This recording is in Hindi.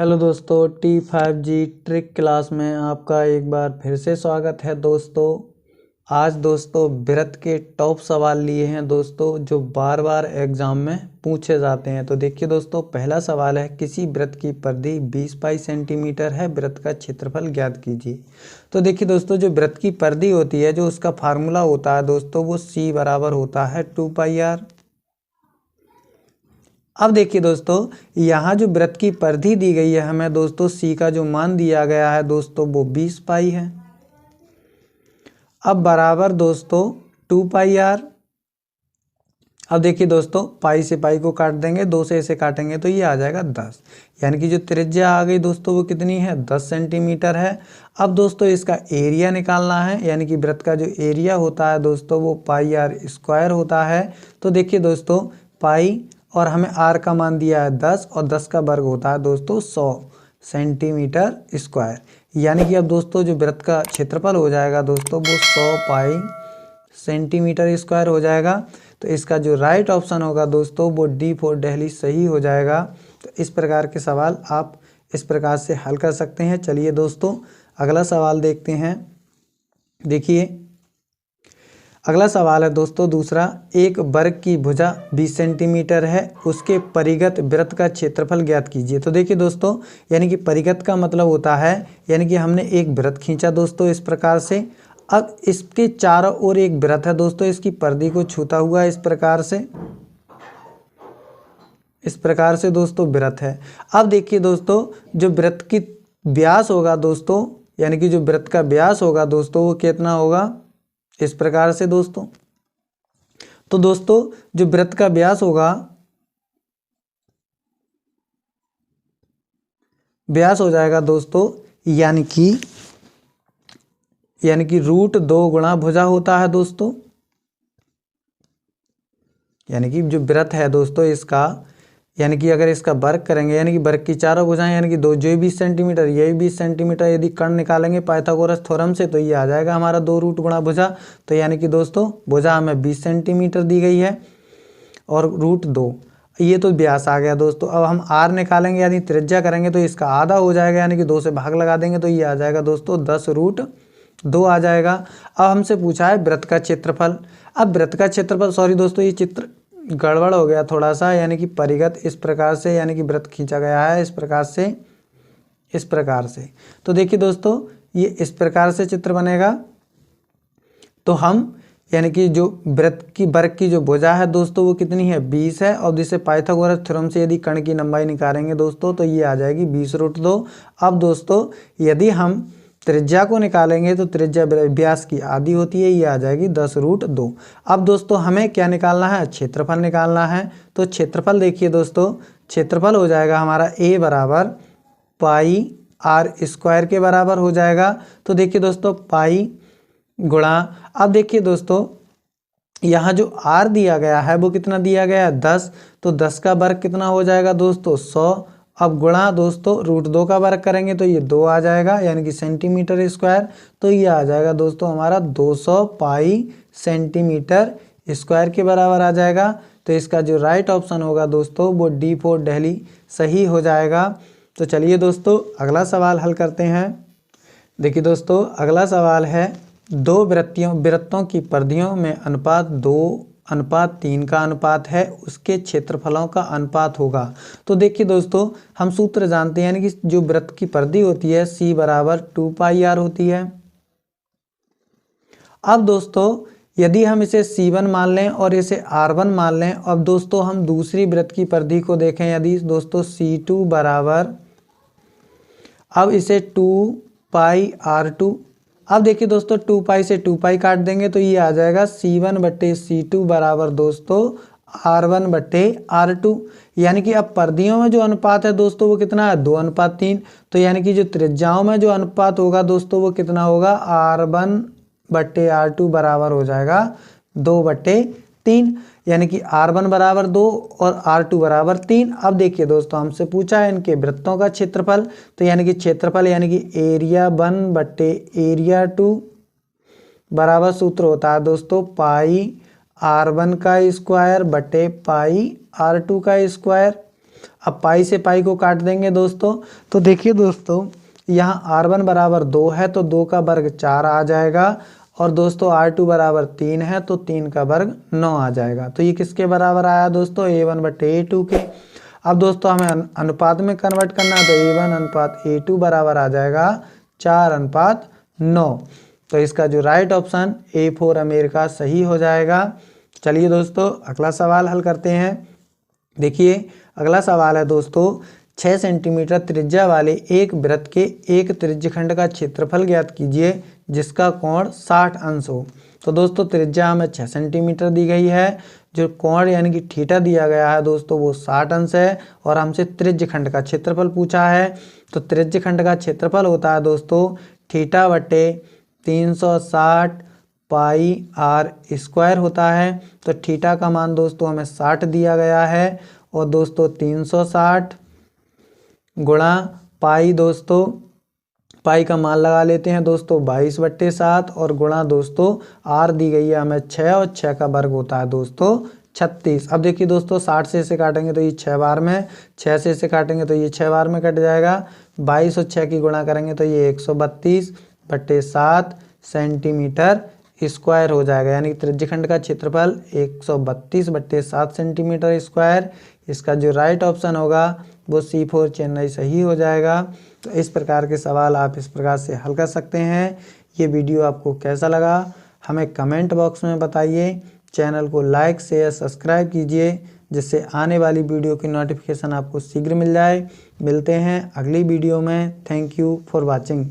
हेलो दोस्तों, T5G ट्रिक क्लास में आपका एक बार फिर से स्वागत है दोस्तों। आज दोस्तों वृत्त के टॉप सवाल लिए हैं दोस्तों, जो बार बार एग्जाम में पूछे जाते हैं। तो देखिए दोस्तों, पहला सवाल है, किसी वृत्त की परिधि 20 पाई सेंटीमीटर है, वृत्त का क्षेत्रफल ज्ञात कीजिए। तो देखिए दोस्तों, जो वृत्त की परिधि होती है, जो उसका फार्मूला होता है दोस्तों, वो C बराबर होता है 2πr। अब देखिए दोस्तों, यहाँ जो वृत्त की परिधि दी गई है हमें दोस्तों, C का जो मान दिया गया है दोस्तों, वो 20 पाई है। अब बराबर दोस्तों 2πr। अब देखिए दोस्तों, पाई से पाई को काट देंगे, 2 से इसे काटेंगे तो ये आ जाएगा 10, यानी कि जो त्रिज्या आ गई दोस्तों वो कितनी है, 10 सेंटीमीटर है। अब दोस्तों इसका एरिया निकालना है, यानी कि वृत्त का जो एरिया होता है दोस्तों वो πr² होता है। तो देखिए दोस्तों, पाई और हमें r का मान दिया है 10 और 10 का वर्ग होता है दोस्तों 100 सेंटीमीटर स्क्वायर। यानी कि अब दोस्तों जो वृत्त का क्षेत्रफल हो जाएगा दोस्तों वो 100 पाई सेंटीमीटर स्क्वायर हो जाएगा। तो इसका जो राइट ऑप्शन होगा दोस्तों वो D फॉर दिल्ली सही हो जाएगा। तो इस प्रकार के सवाल आप इस प्रकार से हल कर सकते हैं। चलिए दोस्तों अगला सवाल देखते हैं। देखिए अगला सवाल है दोस्तों दूसरा, एक वर्ग की भुजा 20 सेंटीमीटर है, उसके परिगत वृत्त का क्षेत्रफल ज्ञात कीजिए। तो देखिए दोस्तों, यानी कि परिगत का मतलब होता है, यानी कि हमने एक वृत्त खींचा दोस्तों इस प्रकार से। अब इसके चारों ओर एक वृत्त है दोस्तों, इसकी परिधि को छूता हुआ इस प्रकार से दोस्तों वृत्त है। अब देखिए दोस्तों, जो वृत्त की व्यास होगा दोस्तों, यानी कि जो वृत्त का व्यास होगा दोस्तों वो कितना होगा, इस प्रकार से दोस्तों। तो दोस्तों जो वृत्त का व्यास होगा, व्यास हो जाएगा दोस्तों, यानी कि √2 गुणा भुजा होता है दोस्तों। यानी कि जो वृत्त है दोस्तों इसका, यानी कि अगर इसका वर्ग करेंगे, यानी कि वर्ग की चारों भुजाएं, यानी कि दो जो 20 सेंटीमीटर ये 20 सेंटीमीटर, यदि कर्ण निकालेंगे पाइथागोरस थ्योरम से तो ये आ जाएगा हमारा 2 √ गुणा भुजा। तो यानी कि दोस्तों भुजा हमें 20 सेंटीमीटर दी गई है और √2 ये तो व्यास आ गया दोस्तों। अब हम r निकालेंगे, यानी त्रिज्या करेंगे तो इसका आधा हो जाएगा, यानी कि 2 से भाग लगा देंगे तो ये आ जाएगा दोस्तों 10 √2 आ जाएगा। अब हमसे पूछा है वृत्त का क्षेत्रफल। अब वृत्त का क्षेत्रफल, सॉरी दोस्तों ये चित्र गड़बड़ हो गया थोड़ा सा, यानी कि परिगत इस प्रकार से, यानी कि वृत्त खींचा गया है इस प्रकार से। तो देखिए दोस्तों ये इस प्रकार से चित्र बनेगा। तो हम यानी कि जो वृत्त की वर्ग की जो भुजा है दोस्तों वो कितनी है, 20 है, और जिसे पाइथागोरस थ्योरम से यदि कर्ण की लंबाई निकालेंगे दोस्तों तो ये आ जाएगी 20 √2। अब दोस्तों यदि हम त्रिज्या को निकालेंगे तो त्रिज्या व्यास की आधी होती है, ये आ जाएगी 10 √2। अब दोस्तों हमें क्या निकालना है, क्षेत्रफल निकालना है। तो क्षेत्रफल देखिए दोस्तों, क्षेत्रफल हो जाएगा हमारा A बराबर πr² के बराबर हो जाएगा। तो देखिए दोस्तों पाई गुणा, अब देखिए दोस्तों यहाँ जो r दिया गया है वो कितना दिया गया है, 10। तो 10 का वर्ग कितना हो जाएगा दोस्तों, 100। अब गुणा दोस्तों √2 का वर्ग करेंगे तो ये 2 आ जाएगा, यानी कि सेंटीमीटर स्क्वायर। तो ये आ जाएगा दोस्तों हमारा 200 पाई सेंटीमीटर स्क्वायर के बराबर आ जाएगा। तो इसका जो राइट ऑप्शन होगा दोस्तों वो D फॉर दिल्ली सही हो जाएगा। तो चलिए दोस्तों अगला सवाल हल करते हैं। देखिए दोस्तों अगला सवाल है, दो वृत्तों की परिधियों में अनुपात 2:3 का अनुपात है, उसके क्षेत्रफलों का अनुपात होगा। तो देखिए दोस्तों हम सूत्र जानते हैं, यानी कि जो वृत्त की परिधि होती है C बराबर 2πr होती है। अब दोस्तों यदि हम इसे C1 मान लें और इसे R1 मान लें, अब दोस्तों हम दूसरी वृत्त की परिधि को देखें, यदि दोस्तों C2 बराबर, अब इसे 2πr2, अब देखिए दोस्तों 2 पाई से 2 पाई काट देंगे तो ये आ जाएगा C1/C2 बराबर दोस्तों R1/R2। यानी कि अब परिधियों में जो अनुपात है दोस्तों वो कितना है, 2:3। तो यानी कि जो त्रिज्याओं में जो अनुपात होगा दोस्तों वो कितना होगा, R1/R2 बराबर हो जाएगा 2/3, यानी कि R1 बराबर 2 और R2 बराबर 3। अब देखिए दोस्तों हमसे पूछा है इनके वृत्तों का क्षेत्रफल। तो यानी कि क्षेत्रफल यानी कि एरिया 1/एरिया 2 बराबर सूत्र होता है दोस्तों πr1 का स्क्वायर बटे πr2 का स्क्वायर। अब पाई से पाई को काट देंगे दोस्तों। तो देखिए दोस्तों, यहाँ R1 बराबर 2 है तो 2 का वर्ग 4 आ जाएगा, और दोस्तों R2 बराबर 3 है तो 3 का वर्ग 9 आ जाएगा। तो ये किसके बराबर आया दोस्तों, A1 बटे A2 के। अब दोस्तों हमें अनुपात में कन्वर्ट करना है, तो A1 अनुपात A2 बराबर आ जाएगा 4:9। तो इसका जो राइट ऑप्शन A4 अमेरिका सही हो जाएगा। चलिए दोस्तों अगला सवाल हल करते हैं। देखिए अगला सवाल है दोस्तों, 6 सेंटीमीटर त्रिज्या वाले एक वृत्त के एक त्रिज्यखंड का क्षेत्रफल ज्ञात कीजिए जिसका कोण 60 अंश हो। तो दोस्तों त्रिज्या हमें 6 सेंटीमीटर दी गई है, जो कोण यानी कि थीटा दिया गया है दोस्तों वो 60 अंश है, और हमसे त्रिज्यखंड का क्षेत्रफल पूछा है। तो त्रिज्यखंड का क्षेत्रफल होता है दोस्तों थीटा बटे 360 पाई आर स्क्वायर होता है। तो थीटा का मान दोस्तों हमें 60 दिया गया है, और दोस्तों 360 गुणा पाई, दोस्तों पाई का मान लगा लेते हैं दोस्तों 22/7, और गुणा दोस्तों आर दी गई है हमें 6, और 6 का वर्ग होता है दोस्तों 36। अब देखिए दोस्तों 60 से इसे काटेंगे तो ये 6 बार में, 6 से इसे काटेंगे तो ये 6 बार में कट जाएगा। 22 और 6 की गुणा करेंगे तो ये 132/7 सेंटीमीटर स्क्वायर हो जाएगा, यानी त्रिज्यखंड का क्षेत्रफल 132/7 सेंटीमीटर स्क्वायर। इसका जो राइट ऑप्शन होगा वो C4 चेन्नई सही हो जाएगा। तो इस प्रकार के सवाल आप इस प्रकार से हल कर सकते हैं। ये वीडियो आपको कैसा लगा हमें कमेंट बॉक्स में बताइए। चैनल को लाइक शेयर सब्सक्राइब कीजिए, जिससे आने वाली वीडियो की नोटिफिकेशन आपको शीघ्र मिल जाए। मिलते हैं अगली वीडियो में। Thank you for watching.